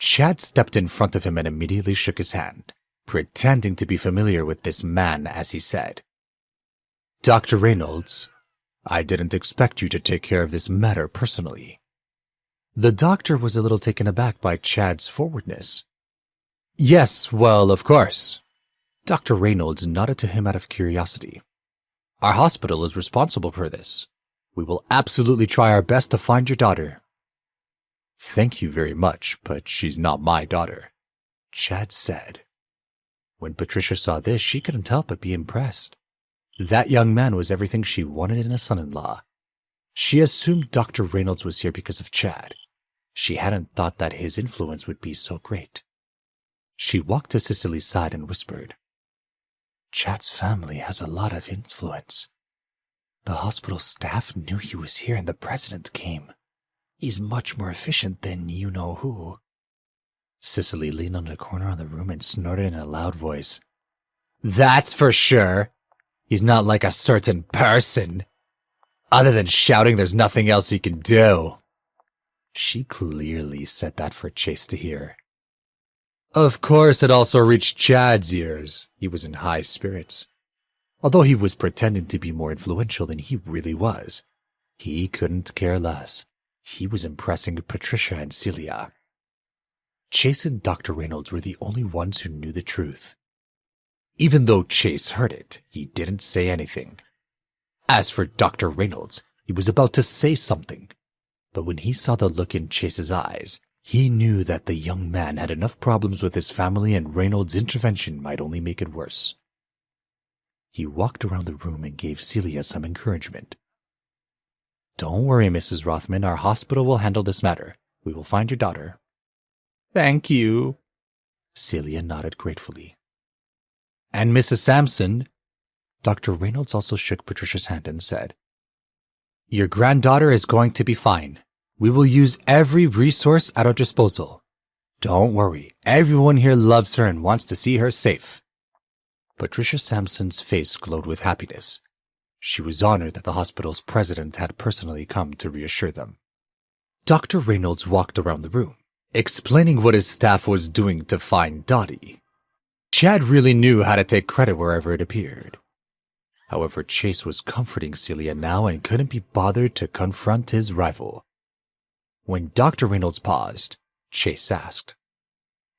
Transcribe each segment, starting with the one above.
Chad stepped in front of him and immediately shook his hand, pretending to be familiar with this man as he said, "Dr. Reynolds, I didn't expect you to take care of this matter personally." The doctor was a little taken aback by Chad's forwardness. "Yes, well, of course." Dr. Reynolds nodded to him out of curiosity. "Our hospital is responsible for this. We will absolutely try our best to find your daughter." "Thank you very much, but she's not my daughter," Chad said. When Patricia saw this, she couldn't help but be impressed. That young man was everything she wanted in a son-in-law. She assumed Dr. Reynolds was here because of Chad. She hadn't thought that his influence would be so great. She walked to Cicely's side and whispered, "Chad's family has a lot of influence. The hospital staff knew he was here and the president came. He's much more efficient than you-know-who." Cicely leaned on the corner of the room and snorted in a loud voice, "That's for sure. He's not like a certain person. Other than shouting, there's nothing else he can do." She clearly said that for Chase to hear. Of course, it also reached Chad's ears. He was in high spirits. Although he was pretending to be more influential than he really was, he couldn't care less. He was impressing Patricia and Celia. Chase and Dr. Reynolds were the only ones who knew the truth. Even though Chase heard it, he didn't say anything. As for Dr. Reynolds, he was about to say something, but when he saw the look in Chase's eyes, he knew that the young man had enough problems with his family and Reynolds' intervention might only make it worse. He walked around the room and gave Celia some encouragement. "Don't worry, Mrs. Rothman, our hospital will handle this matter. We will find your daughter." "Thank you." Celia nodded gratefully. "And Mrs. Sampson," Dr. Reynolds also shook Patricia's hand and said, "Your granddaughter is going to be fine. We will use every resource at our disposal. Don't worry, everyone here loves her and wants to see her safe." Patricia Sampson's face glowed with happiness. She was honored that the hospital's president had personally come to reassure them. Dr. Reynolds walked around the room, explaining what his staff was doing to find Dottie. Chad really knew how to take credit wherever it appeared. However, Chase was comforting Celia now and couldn't be bothered to confront his rival. When Dr. Reynolds paused, Chase asked,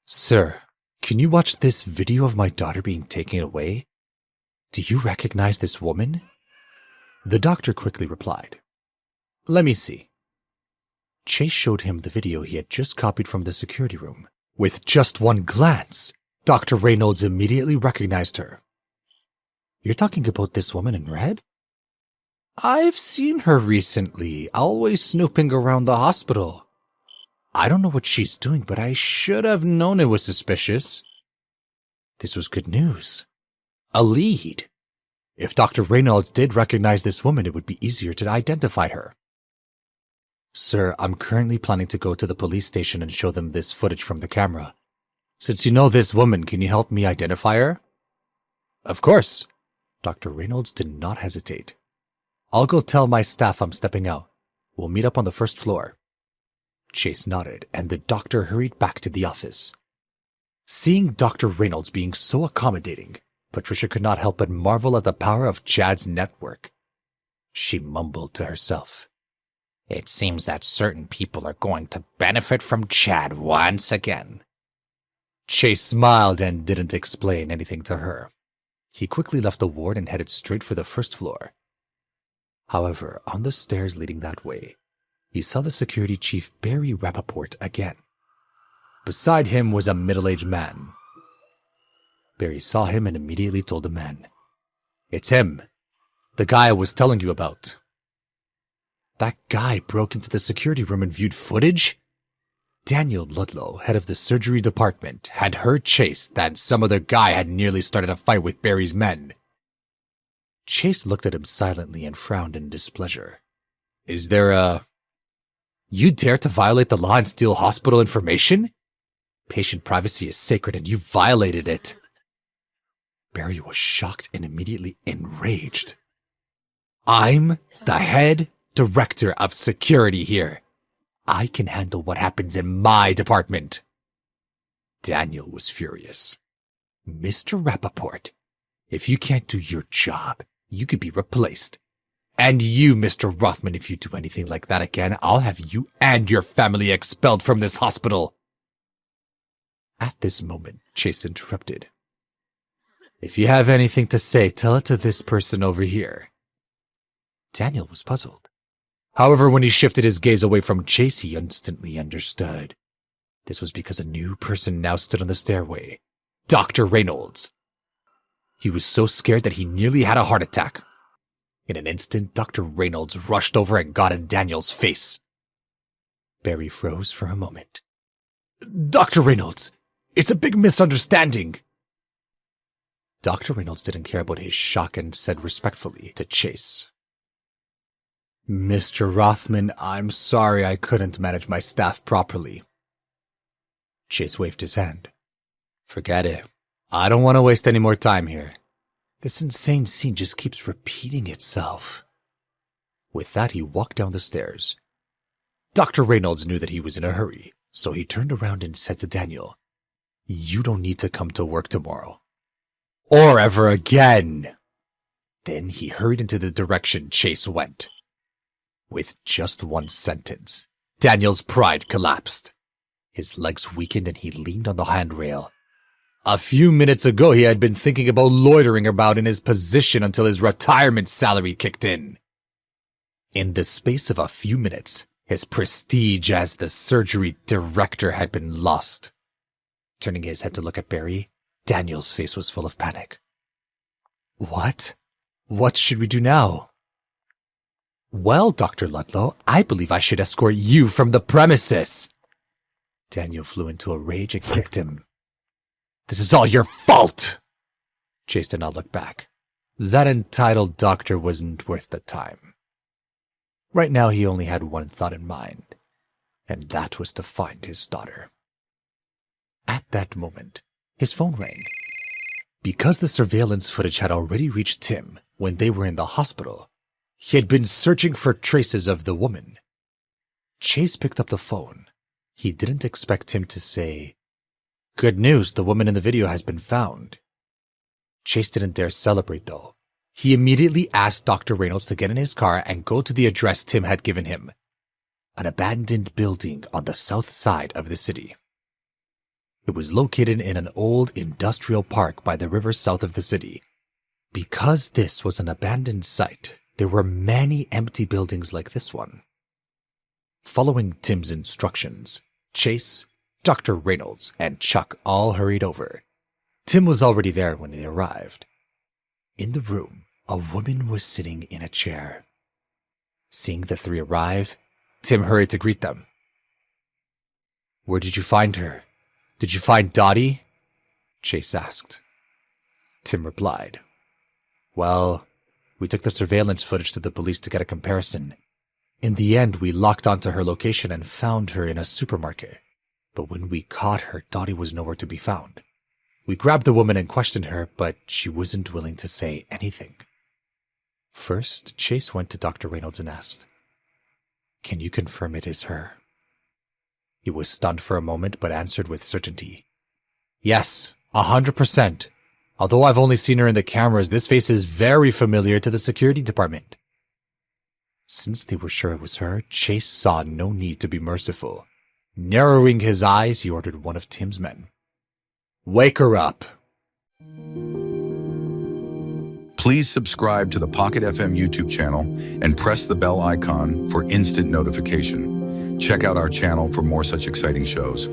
"Sir, can you watch this video of my daughter being taken away? Do you recognize this woman?" The doctor quickly replied, "Let me see." Chase showed him the video he had just copied from the security room. With just one glance, Dr. Reynolds immediately recognized her. "You're talking about this woman in red?" "I've seen her recently, always snooping around the hospital. I don't know what she's doing, but I should have known it was suspicious." This was good news. A lead. If Dr. Reynolds did recognize this woman, it would be easier to identify her. "Sir, I'm currently planning to go to the police station and show them this footage from the camera. Since you know this woman, can you help me identify her?" "Of course." Dr. Reynolds did not hesitate. "I'll go tell my staff I'm stepping out. We'll meet up on the first floor." Chase nodded, and the doctor hurried back to the office. Seeing Dr. Reynolds being so accommodating, Patricia could not help but marvel at the power of Chad's network. She mumbled to herself, "It seems that certain people are going to benefit from Chad once again." Chase smiled and didn't explain anything to her. He quickly left the ward and headed straight for the first floor. However, on the stairs leading that way, he saw the security chief Barry Rappaport again. Beside him was a middle-aged man. Barry saw him and immediately told the man, "It's him, the guy I was telling you about." That guy broke into the security room and viewed footage? Daniel Ludlow, head of the surgery department, had heard Chase that some other guy had nearly started a fight with Barry's men. Chase looked at him silently and frowned in displeasure. "Is there a... You dare to violate the law and steal hospital information? Patient privacy is sacred and you violated it." Barry was shocked and immediately enraged. "I'm the head director of security here. I can handle what happens in my department. Daniel was furious. Mr. Rappaport, if you can't do your job, you could be replaced. And you, Mr. Rothman, if you do anything like that again, I'll have you and your family expelled from this hospital. At this moment, Chase interrupted. If you have anything to say, tell it to this person over here. Daniel was puzzled. However, when he shifted his gaze away from Chase, he instantly understood. This was because a new person now stood on the stairway. Dr. Reynolds. He was so scared that he nearly had a heart attack. In an instant, Dr. Reynolds rushed over and got in Daniel's face. Barry froze for a moment. Dr. Reynolds, it's a big misunderstanding. Dr. Reynolds didn't care about his shock and said respectfully to Chase, Mr. Rothman, I'm sorry I couldn't manage my staff properly. Chase waved his hand. Forget it. I don't want to waste any more time here. This insane scene just keeps repeating itself. With that, he walked down the stairs. Dr. Reynolds knew that he was in a hurry, so he turned around and said to Daniel, You don't need to come to work tomorrow. Or ever again. Then he hurried into the direction Chase went. With just one sentence, Daniel's pride collapsed. His legs weakened and he leaned on the handrail. A few minutes ago, he had been thinking about loitering about in his position until his retirement salary kicked in. In the space of a few minutes, his prestige as the surgery director had been lost. Turning his head to look at Barry, Daniel's face was full of panic. What? What should we do now? Well, Dr. Ludlow, I believe I should escort you from the premises. Daniel flew into a rage and kicked him. This is all your fault! Chase did not look back. That entitled doctor wasn't worth the time. Right now he only had one thought in mind, and that was to find his daughter. At that moment, his phone rang. Because the surveillance footage had already reached Tim when they were in the hospital, he had been searching for traces of the woman. Chase picked up the phone. He didn't expect Tim to say, Good news, the woman in the video has been found. Chase didn't dare celebrate, though. He immediately asked Dr. Reynolds to get in his car and go to the address Tim had given him, an abandoned building on the south side of the city. It was located in an old industrial park by the river south of the city. Because this was an abandoned site, there were many empty buildings like this one. Following Tim's instructions, Chase, Dr. Reynolds, and Chuck all hurried over. Tim was already there when they arrived. In the room, a woman was sitting in a chair. Seeing the three arrive, Tim hurried to greet them. Where did you find her? Did you find Dottie? Chase asked. Tim replied, Well, we took the surveillance footage to the police to get a comparison. In the end, we locked onto her location and found her in a supermarket. But when we caught her, Dottie was nowhere to be found. We grabbed the woman and questioned her, but she wasn't willing to say anything. First, Chase went to Dr. Reynolds and asked, Can you confirm it is her? He was stunned for a moment, but answered with certainty. Yes, 100%. Although I've only seen her in the cameras, this face is very familiar to the security department. Since they were sure it was her, Chase saw no need to be merciful. Narrowing his eyes, he ordered one of Tim's men. Wake her up. Please subscribe to the Pocket FM YouTube channel and press the bell icon for instant notification. Check out our channel for more such exciting shows.